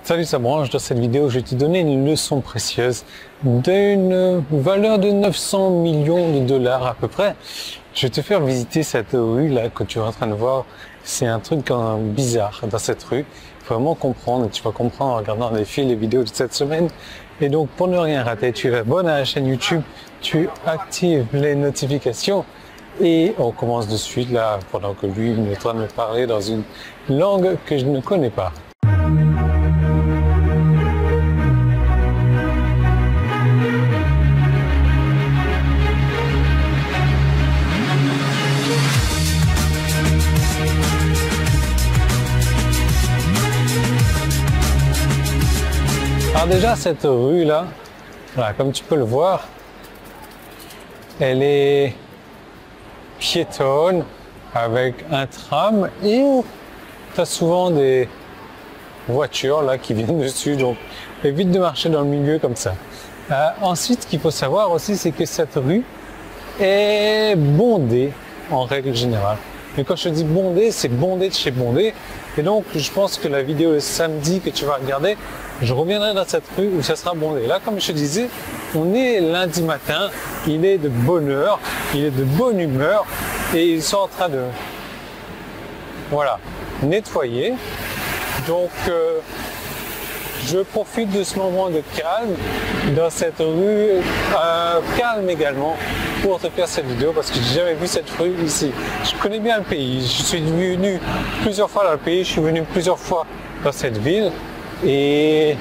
Salut, ça branche. Dans cette vidéo, je vais te donner une leçon précieuse d'une valeur de 900 millions de dollars à peu près. Je vais te faire visiter cette rue là que tu es en train de voir. C'est un truc bizarre dans cette rue. Il faut vraiment comprendre. Tu vas comprendre en regardant les fils, les vidéos de cette semaine. Et donc, pour ne rien rater, tu es abonné à la chaîne YouTube, tu actives les notifications. Et on commence de suite là, pendant que lui il est en train de me parler dans une langue que je ne connais pas. Alors déjà, cette rue là, voilà, comme tu peux le voir, elle est piétonne avec un tram et tu as souvent des voitures là qui viennent dessus, donc évite de marcher dans le milieu comme ça. Ensuite, ce qu'il faut savoir aussi, c'est que cette rue est bondée en règle générale. Mais quand je te dis bondé, c'est bondé de chez bondé. Et donc, je pense que la vidéo le samedi que tu vas regarder, je reviendrai dans cette rue où ça sera bondé. Là, comme je te disais, on est lundi matin, il est de bonne heure, il est de bonne humeur et ils sont en train de, voilà, nettoyer. Donc, je profite de ce moment de calme dans cette rue, calme également, pour te faire cette vidéo parce que j'ai jamais vu cette rue ici. Je connais bien le pays, je suis venu plusieurs fois dans le pays, je suis venu plusieurs fois dans cette ville et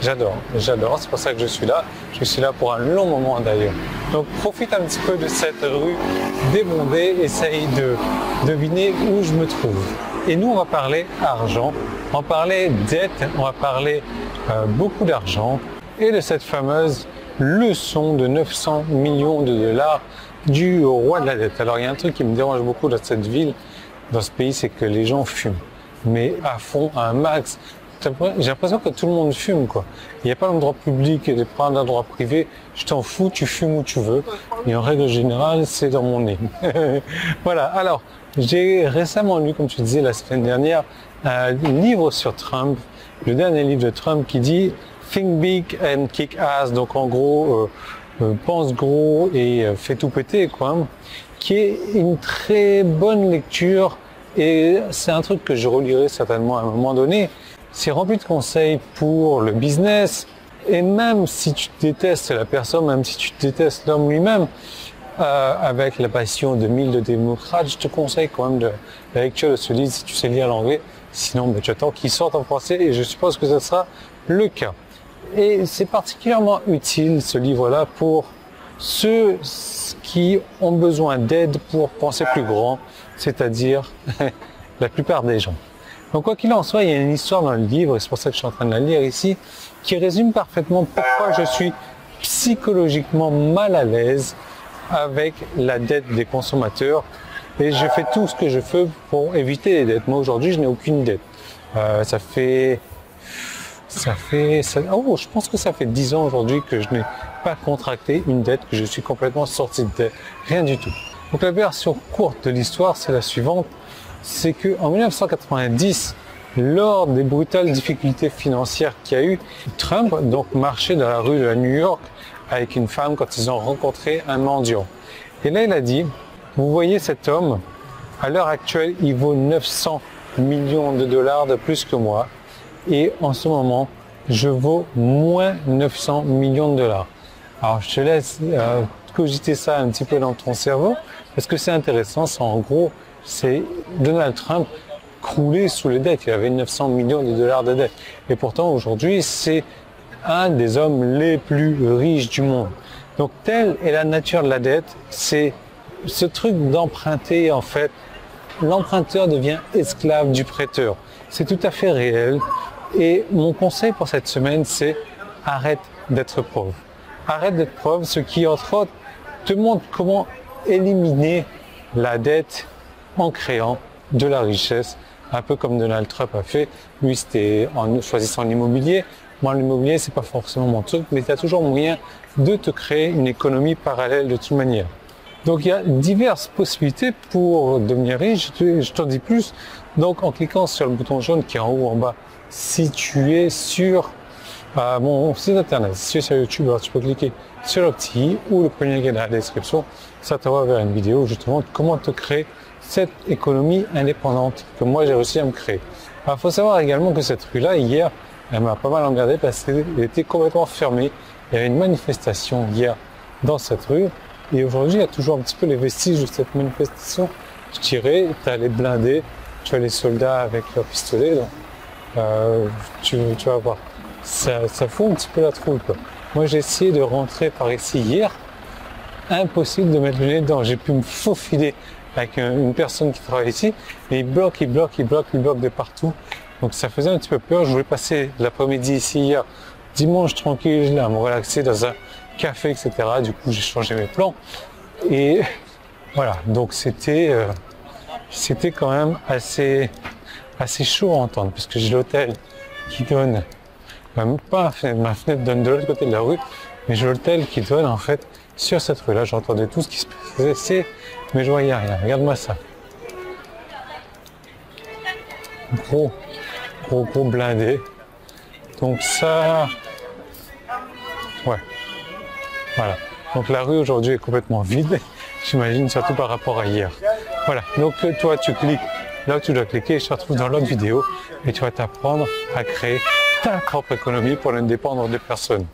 j'adore, c'est pour ça que je suis là. Je suis là pour un long moment d'ailleurs. Donc profite un petit peu de cette rue débondée, essaye de deviner où je me trouve. Et nous on va parler argent, on va parler dette, on va parler beaucoup d'argent et de cette fameuse leçon de 900 millions de dollars du roi de la dette. Alors il y a un truc qui me dérange beaucoup dans cette ville, dans ce pays, c'est que les gens fument, mais à fond, à un max. J'ai l'impression que tout le monde fume, quoi. Il n'y a pas d'endroit public et pas d'endroit privé. Je t'en fous, tu fumes où tu veux. Et en règle générale, c'est dans mon nez. Voilà. Alors, j'ai récemment lu, comme tu disais la semaine dernière, un livre sur Trump, le dernier livre de Trump qui dit Think big and kick ass. Donc en gros, pense gros et fais tout péter, quoi. Qui est une très bonne lecture et c'est un truc que je relirai certainement à un moment donné. C'est rempli de conseils pour le business et même si tu détestes la personne, même si tu détestes l'homme lui-même, avec la passion de 1000 de démocrates, je te conseille quand même de la lecture de ce livre si tu sais lire l'anglais. Sinon, tu attends qu'il sorte en français et je suppose que ce sera le cas. Et c'est particulièrement utile ce livre-là pour ceux qui ont besoin d'aide pour penser plus grand, c'est-à-dire la plupart des gens. Donc quoi qu'il en soit, il y a une histoire dans le livre, et c'est pour ça que je suis en train de la lire ici, qui résume parfaitement pourquoi je suis psychologiquement mal à l'aise avec la dette des consommateurs. Et je fais tout ce que je peux pour éviter les dettes. Moi aujourd'hui, je n'ai aucune dette. Je pense que ça fait 10 ans aujourd'hui que je n'ai pas contracté une dette, que je suis complètement sorti de dette. Rien du tout. Donc la version courte de l'histoire, c'est la suivante. C'est qu'en 1990, lors des brutales difficultés financières qu'il y a eu, Trump donc marchait dans la rue de New York avec une femme quand ils ont rencontré un mendiant. Et là, il a dit, vous voyez cet homme, à l'heure actuelle, il vaut 900 millions de dollars de plus que moi. Et en ce moment, je vaux moins 900 millions de dollars. Alors, je te laisse cogiter ça un petit peu dans ton cerveau, parce que c'est intéressant. En gros, c'est Donald Trump croulé sous les dettes. Il avait 900 millions de dollars de dettes. Et pourtant, aujourd'hui, c'est un des hommes les plus riches du monde. Donc, telle est la nature de la dette. C'est ce truc d'emprunter, en fait. L'emprunteur devient esclave du prêteur. C'est tout à fait réel. Et mon conseil pour cette semaine, c'est arrête d'être pauvre. Arrête d'être pauvre, ce qui, entre autres, te montre comment éliminer la dette en créant de la richesse, un peu comme Donald Trump a fait. Lui, c'était en choisissant l'immobilier. Moi, l'immobilier, c'est pas forcément mon truc, mais il y a toujours moyen de te créer une économie parallèle de toute manière. Donc, il y a diverses possibilités pour devenir riche. Je t'en dis plus. Donc, en cliquant sur le bouton jaune qui est en haut, en bas si tu es sur mon site internet, si tu es sur YouTube, alors tu peux cliquer sur le petit i ou le premier lien qui est dans la description. Ça te va vers une vidéo où je te montre comment te créer cette économie indépendante que moi j'ai réussi à me créer. Il faut savoir également que cette rue-là, hier, elle m'a pas mal emmerdé parce qu'elle était complètement fermée. Il y avait une manifestation hier dans cette rue et aujourd'hui, il y a toujours un petit peu les vestiges de cette manifestation. Je dirais, tu as les blindés, tu as les soldats avec leurs pistolets, donc tu vas voir. Ça fout un petit peu la trouille, quoi. Moi, j'ai essayé de rentrer par ici hier. Impossible de mettre le nez dedans. J'ai pu me faufiler avec une personne qui travaille ici, mais il bloque de partout. Donc ça faisait un petit peu peur. Je voulais passer l'après-midi ici hier, dimanche tranquille, là, me relaxer dans un café, etc. Du coup, j'ai changé mes plans. Et voilà, donc c'était quand même assez chaud à entendre, parce que j'ai l'hôtel qui donne, même pas ma fenêtre donne de l'autre côté de la rue, mais j'ai l'hôtel qui donne en fait sur cette rue-là. J'entendais tout ce qui se passait, mais je voyais rien. Regarde-moi ça. Gros blindé. Donc ça, ouais, voilà. Donc la rue aujourd'hui est complètement vide, j'imagine, surtout par rapport à hier. Voilà, donc toi tu cliques là où tu dois cliquer, je te retrouve dans l'autre vidéo et tu vas t'apprendre à créer ta propre économie pour ne dépendre de personne.